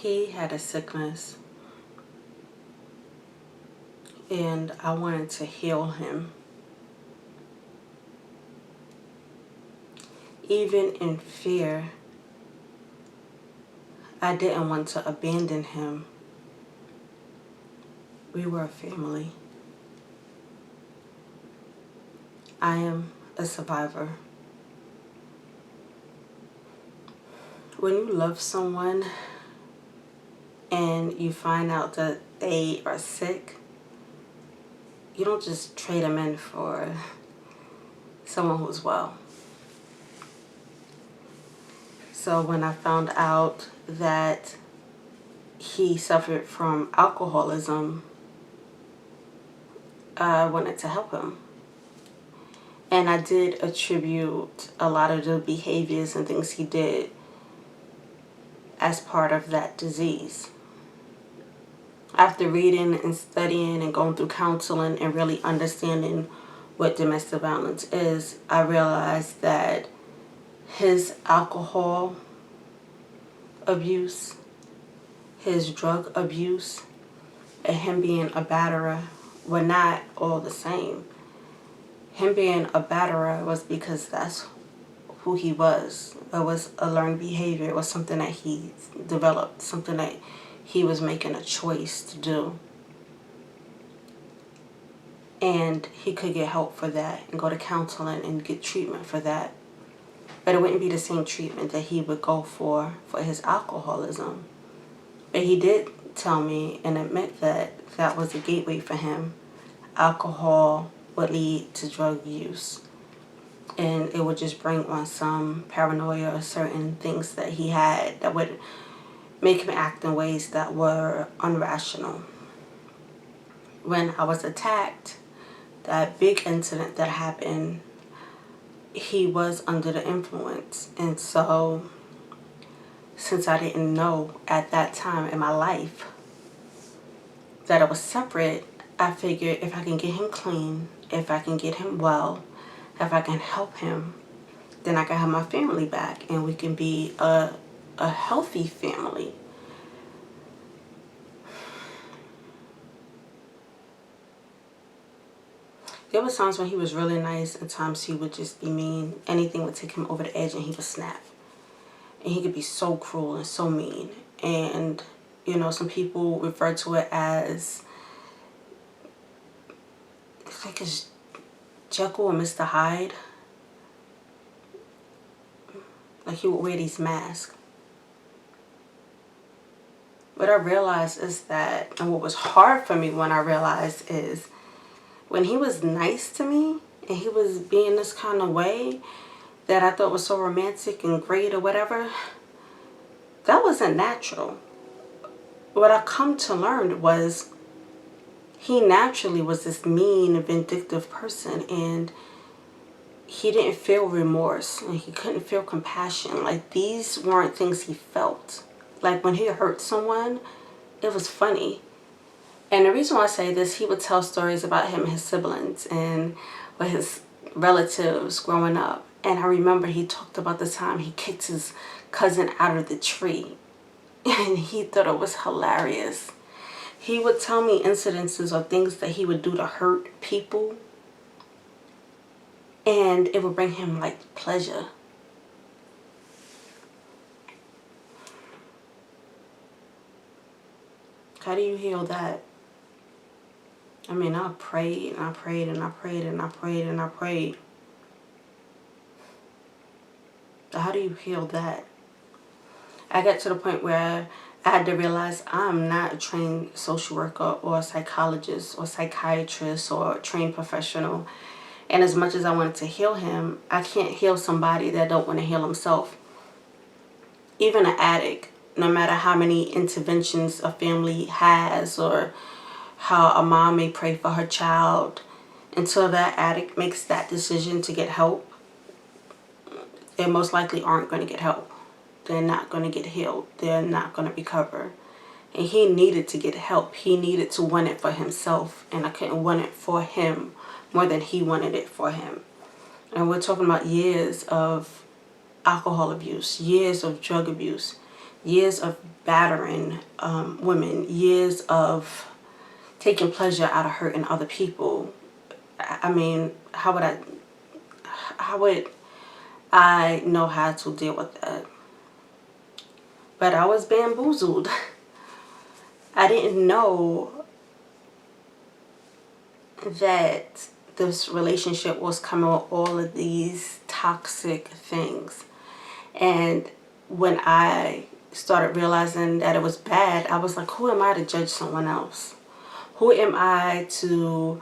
He had a sickness, and I wanted to heal him. Even in fear, I didn't want to abandon him. We were a family. I am a survivor. When you love someone and you find out that they are sick, you don't just trade them in for someone who's well. So when I found out that he suffered from alcoholism, I wanted to help him. And I did attribute a lot of the behaviors and things he did as part of that disease. After reading and studying and going through counseling and really understanding what domestic violence is, I realized that his alcohol abuse, his drug abuse, and him being a batterer were not all the same. Him being a batterer was because that's who he was. It was a learned behavior. It was something that he developed, something that he was making a choice to do. And he could get help for that and go to counseling and get treatment for that. But it wouldn't be the same treatment that he would go for his alcoholism. But he did tell me and admit that that was a gateway for him. Alcohol would lead to drug use. And it would just bring on some paranoia or certain things that he had that would make him act in ways that were unrational. When I was attacked, that big incident that happened, he was under the influence. And so, since I didn't know at that time in my life that it was separate, I figured if I can get him clean, if I can get him well, if I can help him, then I can have my family back and we can be a healthy family. There were times when he was really nice and times he would just be mean. Anything would take him over the edge and he would snap. And he could be so cruel and so mean. And, you know, some people refer to it as, it's like it's Jekyll and Mr. Hyde. Like he would wear these masks. What I realized is that, and what was hard for me when I realized is, when he was nice to me and he was being this kind of way that I thought was so romantic and great or whatever, that wasn't natural. What I come to learn was he naturally was this mean and vindictive person, and he didn't feel remorse and he couldn't feel compassion. Like, these weren't things he felt. Like, when he hurt someone, it was funny. And the reason why I say this, he would tell stories about him and his siblings and with his relatives growing up. And I remember he talked about the time he kicked his cousin out of the tree. And he thought it was hilarious. He would tell me incidences or things that he would do to hurt people. And it would bring him, like, pleasure. How do you heal that? I mean, I prayed and I prayed and I prayed and I prayed and I prayed. But how do you heal that? I got to the point where I had to realize I'm not a trained social worker or a psychologist or psychiatrist or a trained professional. And as much as I wanted to heal him, I can't heal somebody that don't want to heal himself. Even an addict, no matter how many interventions a family has or how a mom may pray for her child, until that addict makes that decision to get help, they most likely aren't going to get help. They're not going to get healed. They're not going to recover. And he needed to get help. He needed to want it for himself. And I couldn't want it for him more than he wanted it for him. And we're talking about years of alcohol abuse, years of drug abuse. years of battering women, years of taking pleasure out of hurting other people. I mean, how would I know how to deal with that? But I was bamboozled. I didn't know that this relationship was coming with all of these toxic things. And when I started realizing that it was bad, I was like, who am I to judge someone else? Who am I to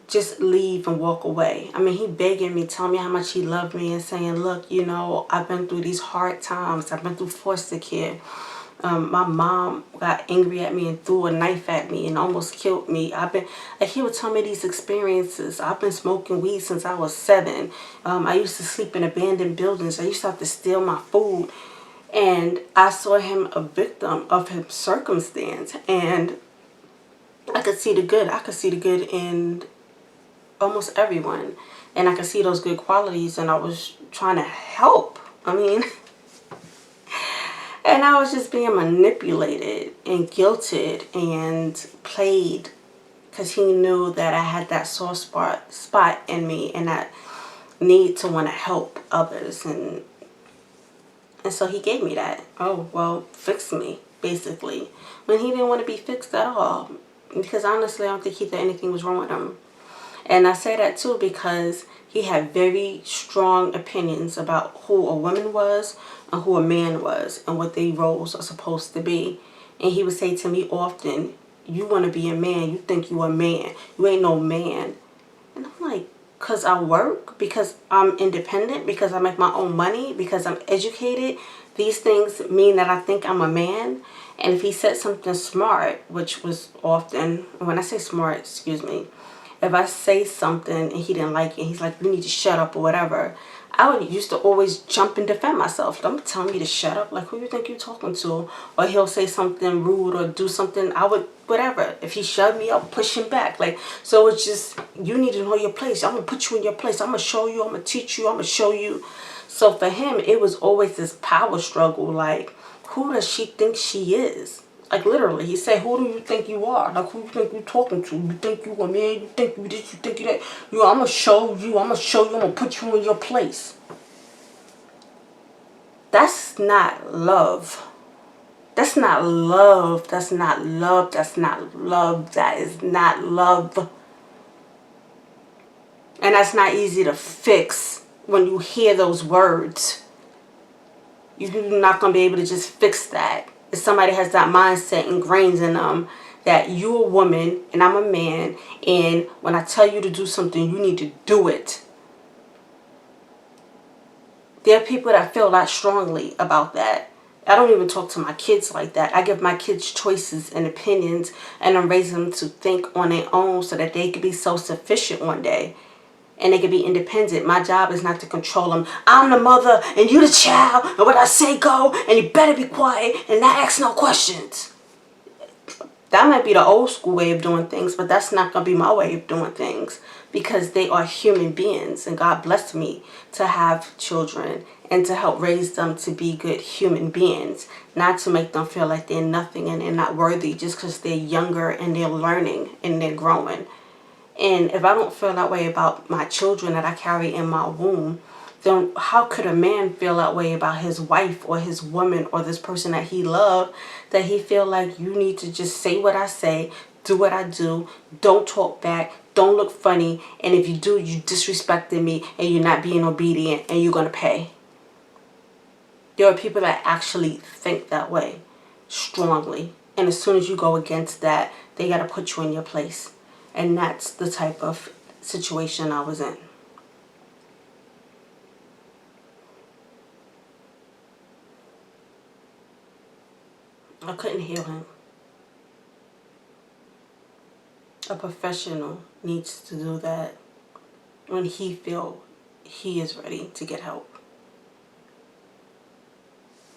just leave and walk away? I mean, he begging me, telling me how much he loved me and saying, look, you know, I've been through these hard times. I've been through foster care. My mom got angry at me and threw a knife at me and almost killed me. He would tell me these experiences. I've been smoking weed since I was 7. I used to sleep in abandoned buildings. I used to have to steal my food. And I saw him a victim of his circumstance. And I could see the good. I could see the good in almost everyone. And I could see those good qualities. And I was trying to help. I mean... And I was just being manipulated and guilted and played because he knew that I had that soft spot in me and that need to want to help others. And so he gave me that. Oh, well, fix me, basically. When he didn't want to be fixed at all. Because honestly, I don't think he thought anything was wrong with him. And I say that too because he had very strong opinions about who a woman was and who a man was and what their roles are supposed to be. And he would say to me often, you want to be a man, you think you a man, you ain't no man. And I'm like, because I work, because I'm independent, because I make my own money, because I'm educated, these things mean that I think I'm a man. And if he said something smart, which was often, when I say smart, excuse me, if I say something and he didn't like it, he's like, you need to shut up or whatever, I would used to always jump and defend myself. Don't tell me to shut up. Like, who you think you're talking to? Or he'll say something rude or do something. I would, whatever. If he shoved me, I'll push him back. Like, so it's just, you need to know your place. I'm going to put you in your place. I'm going to show you. I'm going to teach you. I'm going to show you. So for him, it was always this power struggle. Like, who does she think she is? Like, literally, he said, who do you think you are? Like, who you think you're talking to? You think you a man? You think you this? You think you that? I'm going to show you. I'm going to show you. I'm going to put you in your place. That's not love. That's not love. That's not love. That's not love. That is not love. And that's not easy to fix when you hear those words. You're not going to be able to just fix that. If somebody has that mindset ingrained in them that you're a woman and I'm a man, and when I tell you to do something, you need to do it. There are people that feel that strongly about that. I don't even talk to my kids like that. I give my kids choices and opinions, and I'm raising them to think on their own so that they could be self-sufficient one day. And they can be independent. My job is not to control them. I'm the mother and you the child, and what I say go, and you better be quiet and not ask no questions. That might be the old school way of doing things, but that's not going to be my way of doing things, because they are human beings and God blessed me to have children and to help raise them to be good human beings, not to make them feel like they're nothing and they're not worthy just because they're younger and they're learning and they're growing. And if I don't feel that way about my children that I carry in my womb, then how could a man feel that way about his wife or his woman or this person that he loved, that he feel like you need to just say what I say, do what I do, don't talk back, don't look funny, and if you do, you disrespecting me and you're not being obedient and you're going to pay. There are people that actually think that way strongly. And as soon as you go against that, they got to put you in your place. And that's the type of situation I was in. I couldn't heal him. A professional needs to do that when he feels he is ready to get help.